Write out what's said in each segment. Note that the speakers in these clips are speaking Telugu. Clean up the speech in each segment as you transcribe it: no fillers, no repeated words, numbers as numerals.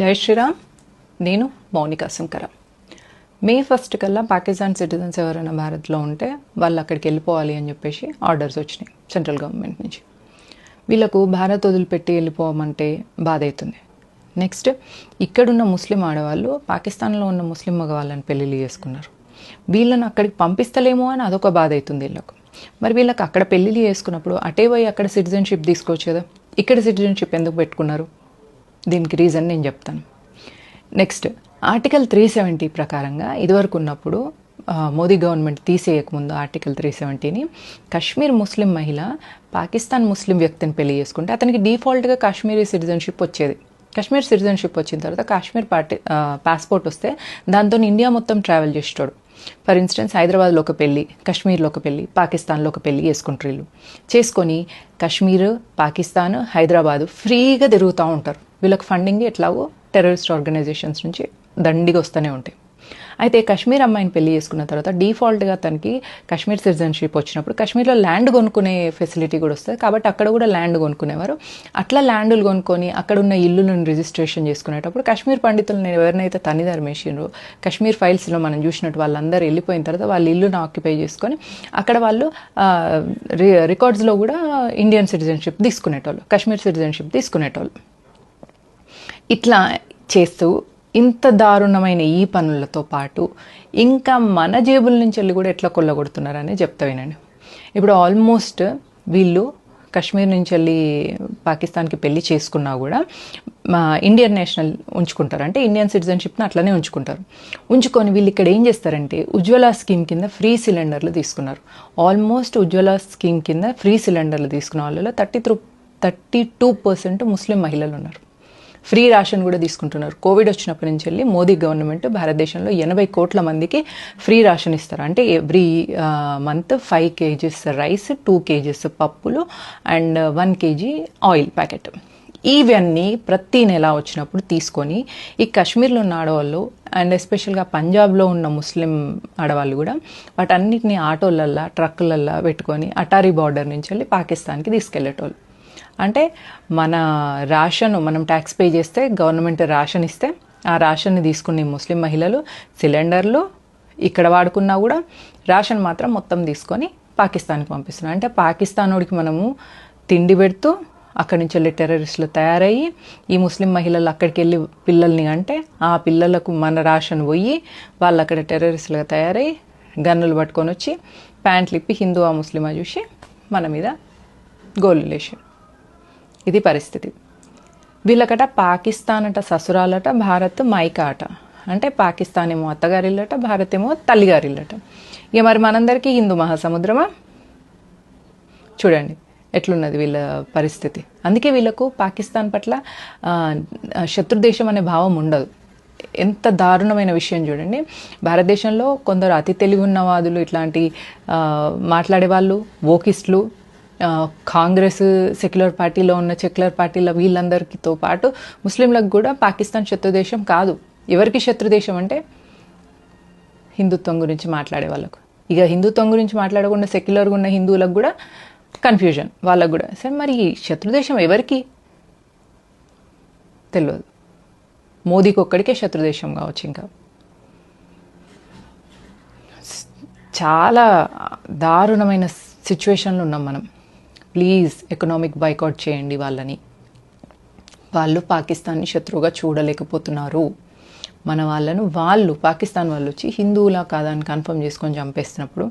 జై శ్రీరామ్. నేను మౌనిక శంకర. మే 1 కల్లా పాకిస్తాన్ సిటిజన్స్ ఎవరైనా భారత్లో ఉంటే వాళ్ళు అక్కడికి వెళ్ళిపోవాలి అని చెప్పేసి ఆర్డర్స్ వచ్చినాయి సెంట్రల్ గవర్నమెంట్ నుంచి. వీళ్ళకు భారత్ వదిలిపెట్టి వెళ్ళిపోవమంటే బాధ అవుతుంది. నెక్స్ట్, ఇక్కడున్న ముస్లిం ఆడవాళ్ళు పాకిస్తాన్లో ఉన్న ముస్లిం మగవాళ్ళని పెళ్ళిళ్ళు చేసుకున్నారు. వీళ్ళని అక్కడికి పంపిస్తలేమో అని అదొక బాధ అవుతుంది వీళ్ళకు. మరి వీళ్ళకి అక్కడ పెళ్ళిళ్ళు చేసుకున్నప్పుడు అటే పోయి అక్కడ సిటిజన్షిప్ తీసుకోవచ్చు కదా. ఇక్కడ సిటిజన్షిప్ ఎందుకు పెట్టుకున్నారు? దీనికి రీజన్ నేను చెప్తాను. నెక్స్ట్, ఆర్టికల్ 370 ప్రకారంగా ఇదివరకు ఉన్నప్పుడు మోదీ గవర్నమెంట్ తీసేయకముందు ఆర్టికల్ 370ని కశ్మీర్ ముస్లిం మహిళ పాకిస్తాన్ ముస్లిం వ్యక్తిని పెళ్లి చేసుకుంటే అతనికి డిఫాల్ట్గా కాశ్మీరీ సిటిజన్షిప్ వచ్చేది. కాశ్మీర్ సిటిజన్షిప్ వచ్చిన తర్వాత కాశ్మీర్ పాస్పోర్ట్ వస్తే దాంతో ఇండియా మొత్తం ట్రావెల్ చేసేటాడు. ఫర్ ఇన్స్టెన్స్, హైదరాబాద్లో ఒక పెళ్ళి, కాశ్మీర్లో ఒక పెళ్ళి, పాకిస్తాన్లో ఒక పెళ్ళి చేసుకుంటారు. వీళ్ళు చేసుకొని కాశ్మీర్, పాకిస్తాన్, హైదరాబాదు ఫ్రీగా తిరుగుతూ ఉంటారు. వీళ్ళకి ఫండింగ్ ఎట్లాగో టెర్రరిస్ట్ ఆర్గనైజేషన్స్ నుంచి దండిగా వస్తూనే ఉంటాయి. అయితే కాశ్మీర్ అమ్మాయిని పెళ్లి చేసుకున్న తర్వాత డిఫాల్ట్గా తనకి కాశ్మీర్ సిటిజన్షిప్ వచ్చినప్పుడు కాశ్మీర్లో ల్యాండ్ కొనుక్కునే ఫెసిలిటీ కూడా వస్తుంది. కాబట్టి అక్కడ కూడా ల్యాండ్ కొనుక్కునేవారు. అట్లా ల్యాండ్లు కొనుక్కొని అక్కడ ఉన్న ఇల్లులను రిజిస్ట్రేషన్ చేసుకునేటప్పుడు కాశ్మీర్ పండితులను ఎవరినైతే తనిదర్మేసిండ్రో, కాశ్మీర్ ఫైల్స్లో మనం చూసినట్టు వాళ్ళందరూ వెళ్ళిపోయిన తర్వాత వాళ్ళ ఇల్లును ఆక్యుపై చేసుకొని అక్కడ వాళ్ళు రికార్డ్స్లో కూడా ఇండియన్ సిటిజన్షిప్ తీసుకునేటోళ్ళు, కాశ్మీర్ సిటిజన్షిప్ తీసుకునేటోళ్ళు. ఇట్లా చేస్తూ ఇంత దారుణమైన ఈ పనులతో పాటు ఇంకా మన జేబుల నుంచి వెళ్ళి కూడా ఎట్లా కొల్లగొడుతున్నారని చెప్తా వినండి. ఇప్పుడు ఆల్మోస్ట్ వీళ్ళు కాశ్మీర్ నుంచి వెళ్ళి పాకిస్తాన్కి పెళ్లి చేసుకున్నా కూడా ఇండియన్ నేషనల్ ఉంచుకుంటారు, అంటే ఇండియన్ సిటిజన్షిప్ని అట్లనే ఉంచుకుంటారు. ఉంచుకొని వీళ్ళు ఇక్కడ ఏం చేస్తారంటే ఉజ్వల స్కీమ్ కింద ఫ్రీ సిలిండర్లు తీసుకున్నారు. ఆల్మోస్ట్ ఉజ్వల స్కీమ్ కింద ఫ్రీ సిలిండర్లు తీసుకున్న వాళ్ళలో 32% ముస్లిం మహిళలు ఉన్నారు. ఫ్రీ రేషన్ కూడా తీసుకుంటున్నారు. కోవిడ్ వచ్చినప్పటి నుంచి వెళ్ళి మోదీ గవర్నమెంట్ భారతదేశంలో 80 కోట్ల మందికి ఫ్రీ రేషన్ ఇస్తారు. అంటే every month 5 kgs rice, 2 kgs పప్పులు అండ్ 1 kg ఆయిల్ ప్యాకెట్. ఇవన్నీ ప్రతి నెల వచ్చినప్పుడు తీసుకొని ఈ కాశ్మీర్లో ఉన్న ఆడవాళ్ళు అండ్ ఎస్పెషల్గా పంజాబ్లో ఉన్న ముస్లిం ఆడవాళ్ళు కూడా వాటన్నిటిని ఆటోలల్లో, ట్రక్కులల్లో పెట్టుకొని అటారీ బార్డర్ నుంచి వెళ్ళి పాకిస్తాన్కి తీసుకెళ్లేటోళ్ళు. అంటే మన రేషన్ మనం ట్యాక్స్ పే చేస్తే గవర్నమెంట్ రేషన్ ఇస్తే ఆ రేషన్ని తీసుకునే ముస్లిం మహిళలు సిలిండర్లు ఇక్కడ వాడుకున్నా కూడా రేషన్ మాత్రం మొత్తం తీసుకొని పాకిస్తాన్కి పంపిస్తున్నారు. అంటే పాకిస్తానోడికి మనము తిండి పెడుతూ అక్కడి నుంచి వెళ్ళి టెర్రరిస్టులు తయారయ్యి ఈ ముస్లిం మహిళలు అక్కడికి వెళ్ళి పిల్లల్ని అంటే ఆ పిల్లలకు మన రేషన్ పోయి వాళ్ళు అక్కడ టెర్రరిస్టులుగా తయారయ్యి గన్నులు పట్టుకొని వచ్చి ప్యాంట్లు ఇప్పి హిందూ ముస్లిమా చూసి మన మీద గోళ్ళు లేచారు. ఇది పరిస్థితి. వీళ్ళకట పాకిస్తాన్ అట ససురాలట, భారత్ మైక అట. అంటే పాకిస్తాన్ ఏమో అత్తగారిల్లట, భారత్ ఏమో తల్లిగారిల్లట. ఇక మరి మనందరికీ హిందూ మహాసముద్రమా? చూడండి ఎట్లున్నది వీళ్ళ పరిస్థితి. అందుకే వీళ్ళకు పాకిస్తాన్ పట్ల శత్రుదేశం అనే భావం ఉండదు. ఎంత దారుణమైన విషయం చూడండి. భారతదేశంలో కొందరు అతి తెలివి ఉన్నవాదులు, ఇట్లాంటి మాట్లాడే వాళ్ళు, వోకిస్టులు, కాంగ్రెస్, సెక్యులర్ పార్టీలో ఉన్న సెక్యులర్ పార్టీల వీళ్ళందరితో పాటు ముస్లింలకు కూడా పాకిస్తాన్ శత్రుదేశం కాదు. ఎవరికి శత్రుదేశం అంటే హిందుత్వం గురించి మాట్లాడే వాళ్ళకు. ఇక హిందుత్వం గురించి మాట్లాడకుండా సెక్యులర్గా ఉన్న హిందువులకు కూడా కన్ఫ్యూజన్, వాళ్ళకు కూడా. సరే, మరి శత్రుదేశం ఎవరికి తెలియదు. మోదీకి ఒక్కడికే శత్రుదేశం కావచ్చు. ఇంకా చాలా దారుణమైన సిచ్యువేషన్లో ఉన్నాం మనం. ప్లీజ్ ఎకనామిక్ బైకాట్ చేయండి వాళ్ళని. వాళ్ళు పాకిస్తాన్ని శత్రువుగా చూడలేకపోతున్నారు. మన వాళ్ళను వాళ్ళు పాకిస్తాన్ వాళ్ళు వచ్చి హిందువులా కాదా అని కన్ఫర్మ్ చేసుకొని చంపేస్తున్నప్పుడు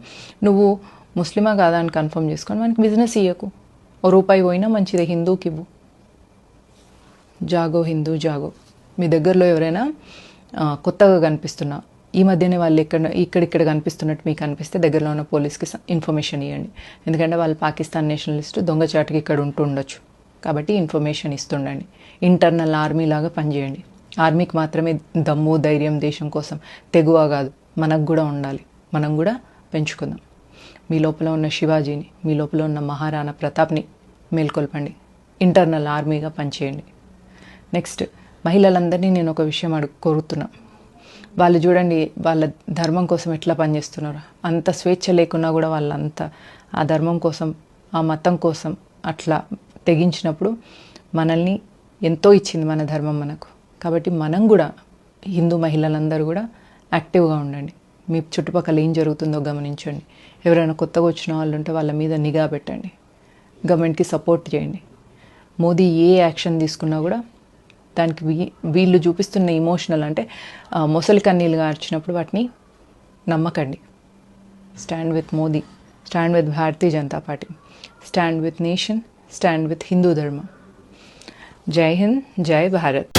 నువ్వు ముస్లిమా కాదా అని కన్ఫర్మ్ చేసుకొని మనకి బిజినెస్ ఇవ్వకు. ₹1 పోయినా మంచిదే, హిందూకి ఇవ్వు. జాగో హిందూ జాగో. మీ దగ్గరలో ఎవరైనా కొత్తగా కనిపిస్తున్నా, ఈ మధ్యనే వాళ్ళు ఇక్కడిక్కడ కనిపిస్తున్నట్టు మీకు అనిపిస్తే దగ్గరలో ఉన్న పోలీస్కి ఇన్ఫర్మేషన్ ఇవ్వండి. ఎందుకంటే వాళ్ళు పాకిస్తాన్ నేషనలిస్ట్, దొంగచాటుకి ఇక్కడ ఉండొచ్చు. కాబట్టి ఇన్ఫర్మేషన్ ఇస్తుండండి. ఇంటర్నల్ ఆర్మీ లాగా పనిచేయండి. ఆర్మీకి మాత్రమే దమ్ము, ధైర్యం దేశం కోసం, తెగువ కాదు. మనకు కూడా ఉండాలి. మనం కూడా పెంచుకుందాం. మీ లోపల ఉన్న శివాజీని, మీ లోపల ఉన్న మహారాణా ప్రతాప్ని మేల్కొల్పండి. ఇంటర్నల్ ఆర్మీగా పనిచేయండి. నెక్స్ట్, మహిళలందరినీ నేను ఒక విషయం కోరుతున్నా. వాళ్ళు చూడండి వాళ్ళ ధర్మం కోసం ఎట్లా పనిచేస్తున్నారు. అంత స్వేచ్ఛ లేకున్నా కూడా వాళ్ళంతా ఆ ధర్మం కోసం, ఆ మతం కోసం అట్లా తెగించినప్పుడు మనల్ని ఎంతో ఇచ్చింది మన ధర్మం మనకు. కాబట్టి మనం కూడా హిందూ మహిళలందరూ కూడా యాక్టివ్గా ఉండండి. మీ చుట్టుపక్కల ఏం జరుగుతుందో గమనించండి. ఎవరైనా కొత్తగా వచ్చిన వాళ్ళు ఉంటే వాళ్ళ మీద నిఘా పెట్టండి. గవర్నమెంట్కి సపోర్ట్ చేయండి. మోదీ ఏ యాక్షన్ తీసుకున్నా కూడా దానికి వీళ్ళు చూపిస్తున్న ఇమోషనల్ అంటే మొసలి కన్నీళ్ళుగా అర్చినప్పుడు వాటిని నమ్మకండి. Stand with Modi, stand with Bharatiya Janata party, stand with nation, stand with Hindu ధర్మం. జై హింద్, జై భారత్.